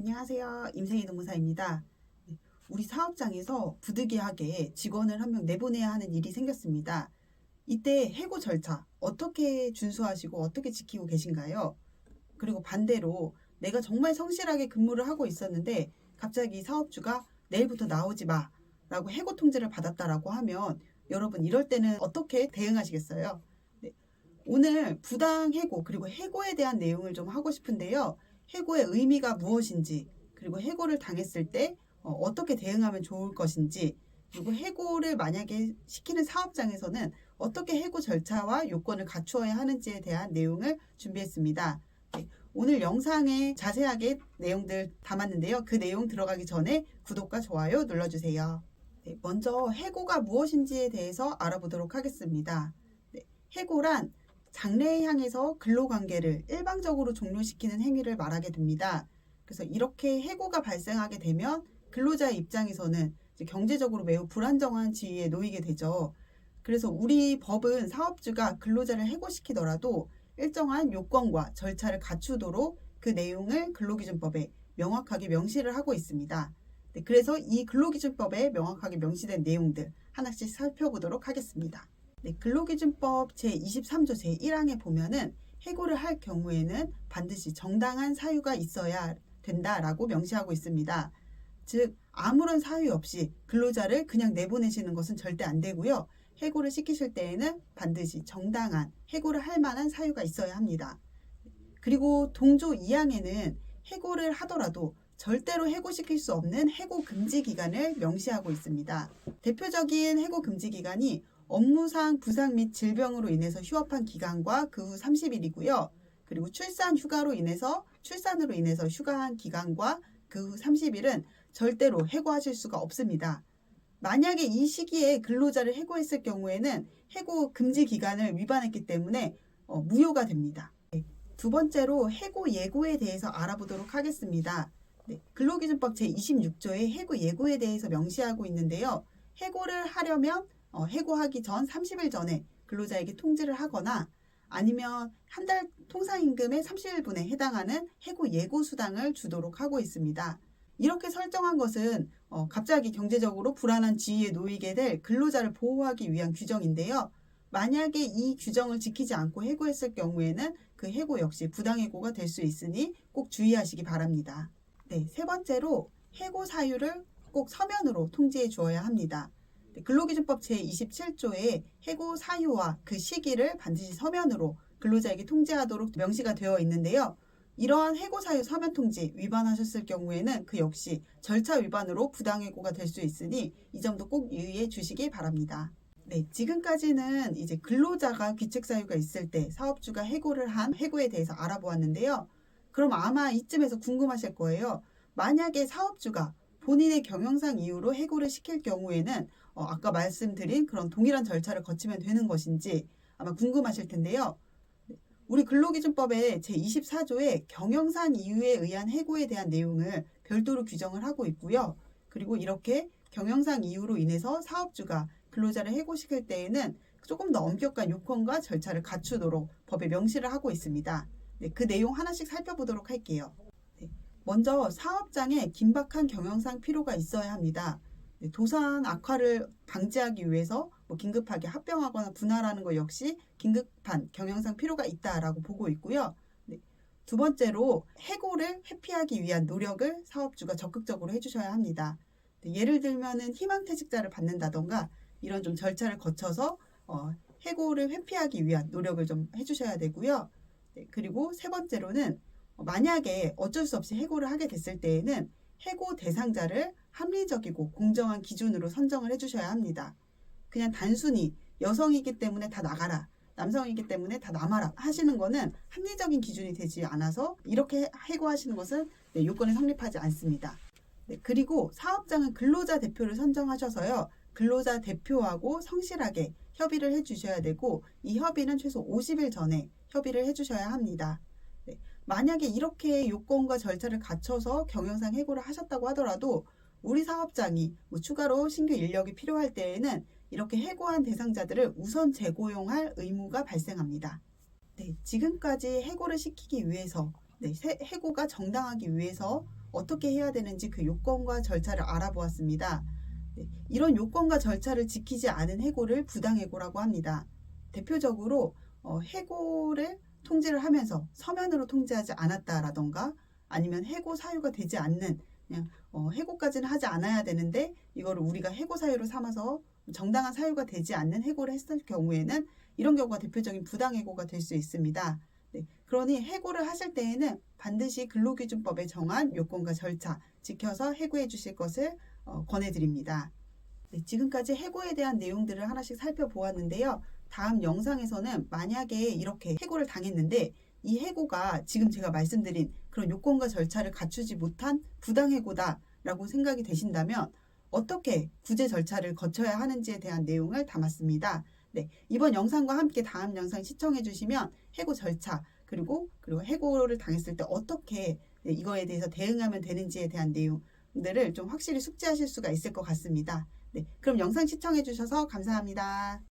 안녕하세요. 임생희 노무사입니다. 우리 사업장에서 부득이하게 직원을 한 명 내보내야 하는 일이 생겼습니다. 이때 해고 절차 어떻게 준수하시고 어떻게 지키고 계신가요? 그리고 반대로 내가 정말 성실하게 근무를 하고 있었는데 갑자기 사업주가 내일부터 나오지 마 라고 해고 통지를 받았다라고 하면 여러분 이럴 때는 어떻게 대응하시겠어요? 네, 오늘 부당 해고 그리고 해고에 대한 내용을 좀 하고 싶은데요. 해고의 의미가 무엇인지, 그리고 해고를 당했을 때 어떻게 대응하면 좋을 것인지, 그리고 해고를 만약에 시키는 사업장에서는 어떻게 해고 절차와 요건을 갖추어야 하는지에 대한 내용을 준비했습니다. 네, 오늘 영상에 자세하게 내용들 담았는데요. 그 내용 들어가기 전에 구독과 좋아요 눌러주세요. 네, 먼저 해고가 무엇인지에 대해서 알아보도록 하겠습니다. 네, 해고란 장래에 향해서 근로관계를 일방적으로 종료시키는 행위를 말하게 됩니다. 그래서 이렇게 해고가 발생하게 되면 근로자의 입장에서는 경제적으로 매우 불안정한 지위에 놓이게 되죠. 그래서 우리 법은 사업주가 근로자를 해고시키더라도 일정한 요건과 절차를 갖추도록 그 내용을 근로기준법에 명확하게 명시를 하고 있습니다. 네, 그래서 이 근로기준법에 명확하게 명시된 내용들 하나씩 살펴보도록 하겠습니다. 네, 근로기준법 제23조 제1항에 보면은 해고를 할 경우에는 반드시 정당한 사유가 있어야 된다라고 명시하고 있습니다. 즉 아무런 사유 없이 근로자를 그냥 내보내시는 것은 절대 안 되고요. 해고를 시키실 때에는 반드시 정당한 해고를 할 만한 사유가 있어야 합니다. 그리고 동조 2항에는 해고를 하더라도 절대로 해고시킬 수 없는 해고 금지 기간을 명시하고 있습니다. 대표적인 해고 금지 기간이 업무상 부상 및 질병으로 인해서 휴업한 기간과 그 후 30일이고요. 그리고 출산으로 인해서 휴가한 기간과 그 후 30일은 절대로 해고하실 수가 없습니다. 만약에 이 시기에 근로자를 해고했을 경우에는 해고 금지 기간을 위반했기 때문에 무효가 됩니다. 두 번째로 해고 예고에 대해서 알아보도록 하겠습니다. 네, 근로기준법 제26조의 해고 예고에 대해서 명시하고 있는데요. 해고를 하려면 해고하기 전 30일 전에 근로자에게 통지를 하거나 아니면 한 달 통상임금의 30일분에 해당하는 해고 예고 수당을 주도록 하고 있습니다. 이렇게 설정한 것은 갑자기 경제적으로 불안한 지위에 놓이게 될 근로자를 보호하기 위한 규정인데요. 만약에 이 규정을 지키지 않고 해고했을 경우에는 그 해고 역시 부당해고가 될 수 있으니 꼭 주의하시기 바랍니다. 네, 세 번째로 해고 사유를 꼭 서면으로 통지해 주어야 합니다. 근로기준법 제27조에 해고 사유와 그 시기를 반드시 서면으로 근로자에게 통지하도록 명시가 되어 있는데요. 이러한 해고 사유 서면 통지 위반하셨을 경우에는 그 역시 절차 위반으로 부당해고가 될 수 있으니 이 점도 꼭 유의해 주시기 바랍니다. 네, 지금까지는 이제 근로자가 귀책 사유가 있을 때 사업주가 해고를 한 해고에 대해서 알아보았는데요. 그럼 아마 이쯤에서 궁금하실 거예요. 만약에 사업주가 본인의 경영상 이유로 해고를 시킬 경우에는 아까 말씀드린 그런 동일한 절차를 거치면 되는 것인지 아마 궁금하실 텐데요. 우리 근로기준법의 제24조에 경영상 이유에 의한 해고에 대한 내용을 별도로 규정을 하고 있고요. 그리고 이렇게 경영상 이유로 인해서 사업주가 근로자를 해고시킬 때에는 조금 더 엄격한 요건과 절차를 갖추도록 법에 명시를 하고 있습니다. 네, 그 내용 하나씩 살펴보도록 할게요. 네, 먼저 사업장에 긴박한 경영상 필요가 있어야 합니다. 네, 도산 악화를 방지하기 위해서 긴급하게 합병하거나 분할하는 것 역시 긴급한 경영상 필요가 있다라고 보고 있고요. 네, 두 번째로 해고를 회피하기 위한 노력을 사업주가 적극적으로 해주셔야 합니다. 네, 예를 들면은 희망퇴직자를 받는다던가 이런 좀 절차를 거쳐서 해고를 회피하기 위한 노력을 좀 해주셔야 되고요. 네, 그리고 세 번째로는 만약에 어쩔 수 없이 해고를 하게 됐을 때에는 해고 대상자를 합리적이고 공정한 기준으로 선정을 해주셔야 합니다. 그냥 단순히 여성이기 때문에 다 나가라, 남성이기 때문에 다 남아라 하시는 것은 합리적인 기준이 되지 않아서 이렇게 해고하시는 것은 요건에 성립하지 않습니다. 네, 그리고 사업장은 근로자 대표를 선정하셔서요. 근로자 대표하고 성실하게 협의를 해주셔야 되고 이 협의는 최소 50일 전에 협의를 해주셔야 합니다. 네, 만약에 이렇게 요건과 절차를 갖춰서 경영상 해고를 하셨다고 하더라도 우리 사업장이 추가로 신규 인력이 필요할 때에는 이렇게 해고한 대상자들을 우선 재고용할 의무가 발생합니다. 네, 지금까지 해고를 시키기 위해서 해고가 정당하기 위해서 어떻게 해야 되는지 그 요건과 절차를 알아보았습니다. 네, 이런 요건과 절차를 지키지 않은 해고를 부당해고라고 합니다. 대표적으로 해고를 통지를 하면서 서면으로 통지하지 않았다라던가 아니면 해고 사유가 되지 않는 그냥 해고까지는 하지 않아야 되는데 이거를 우리가 해고 사유로 삼아서 정당한 사유가 되지 않는 해고를 했을 경우에는 이런 경우가 대표적인 부당해고가 될 수 있습니다. 네, 그러니 해고를 하실 때에는 반드시 근로기준법에 정한 요건과 절차 지켜서 해고해 주실 것을 권해드립니다. 네, 지금까지 해고에 대한 내용들을 하나씩 살펴보았는데요. 다음 영상에서는 만약에 이렇게 해고를 당했는데 이 해고가 지금 제가 말씀드린 그런 요건과 절차를 갖추지 못한 부당해고다라고 생각이 되신다면 어떻게 구제 절차를 거쳐야 하는지에 대한 내용을 담았습니다. 네, 이번 영상과 함께 다음 영상 시청해 주시면 해고 절차 그리고 해고를 당했을 때 어떻게 이거에 대해서 대응하면 되는지에 대한 내용들을 좀 확실히 숙지하실 수가 있을 것 같습니다. 네, 그럼 영상 시청해 주셔서 감사합니다.